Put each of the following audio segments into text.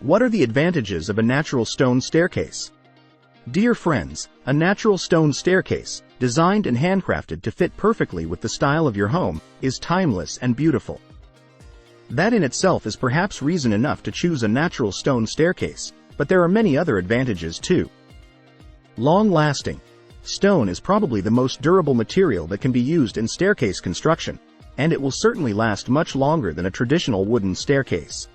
What are the advantages of a natural stone staircase? Dear friends, a natural stone staircase, designed and handcrafted to fit perfectly with the style of your home, is timeless and beautiful. That in itself is perhaps reason enough to choose a natural stone staircase, but there are many other advantages too. Long-lasting. Stone is probably the most durable material that can be used in staircase construction, and it will certainly last much longer than a traditional wooden staircase.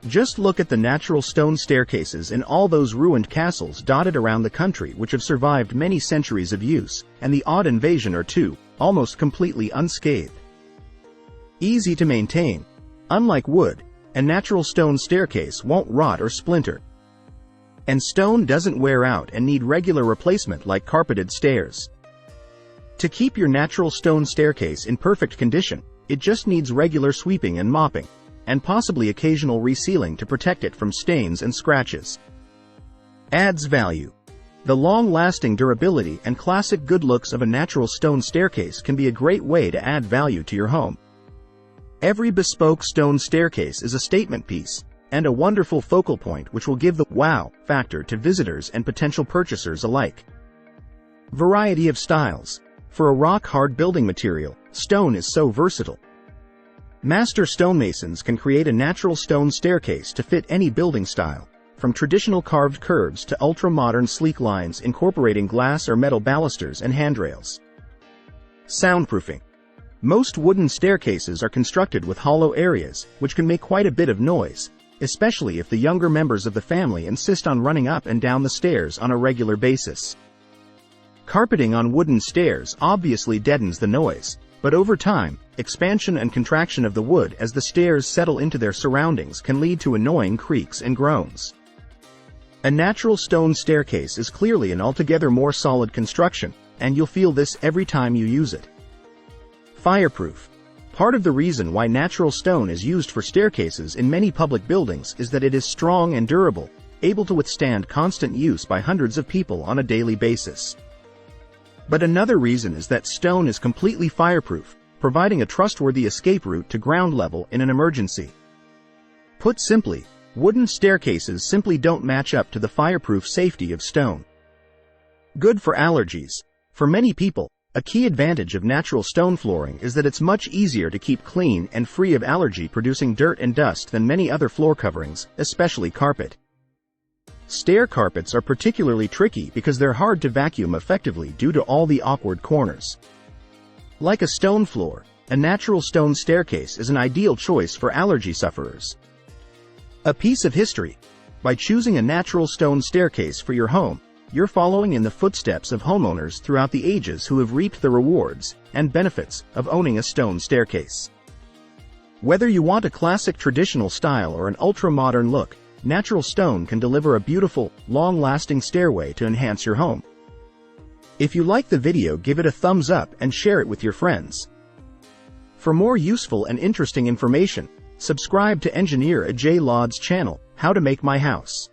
Just look at the natural stone staircases in all those ruined castles dotted around the country which have survived many centuries of use, and the odd invasion or two, almost completely unscathed. Easy to maintain. Unlike wood, a natural stone staircase won't rot or splinter. And stone doesn't wear out and need regular replacement like carpeted stairs. To keep your natural stone staircase in perfect condition, it just needs regular sweeping and mopping, and possibly occasional resealing to protect it from stains and scratches. Adds value. The long-lasting durability and classic good looks of a natural stone staircase can be a great way to add value to your home. Every bespoke stone staircase is a statement piece, and a wonderful focal point which will give the wow factor to visitors and potential purchasers alike. Variety of styles. For a rock-hard building material, stone is so versatile. Master stonemasons can create a natural stone staircase to fit any building style, from traditional carved curves to ultra-modern sleek lines incorporating glass or metal balusters and handrails. Soundproofing. Most wooden staircases are constructed with hollow areas, which can make quite a bit of noise, especially if the younger members of the family insist on running up and down the stairs on a regular basis. Carpeting on wooden stairs obviously deadens the noise, but over time, expansion and contraction of the wood as the stairs settle into their surroundings can lead to annoying creaks and groans. A natural stone staircase is clearly an altogether more solid construction, and you'll feel this every time you use it. Fireproof. Part of the reason why natural stone is used for staircases in many public buildings is that it is strong and durable, able to withstand constant use by hundreds of people on a daily basis. But another reason is that stone is completely fireproof, providing a trustworthy escape route to ground level in an emergency. Put simply, wooden staircases simply don't match up to the fireproof safety of stone. Good for allergies. For many people, a key advantage of natural stone flooring is that it's much easier to keep clean and free of allergy-producing dirt and dust than many other floor coverings, especially carpet. Stair carpets are particularly tricky because they're hard to vacuum effectively due to all the awkward corners. Like a stone floor, a natural stone staircase is an ideal choice for allergy sufferers. A piece of history. By choosing a natural stone staircase for your home, you're following in the footsteps of homeowners throughout the ages who have reaped the rewards and benefits of owning a stone staircase. Whether you want a classic traditional style or an ultra-modern look, natural stone can deliver a beautiful, long-lasting stairway to enhance your home. If you like the video, give it a thumbs up and share it with your friends. For more useful and interesting information, subscribe to Engineer Ajay Lod's channel, How to Make My House.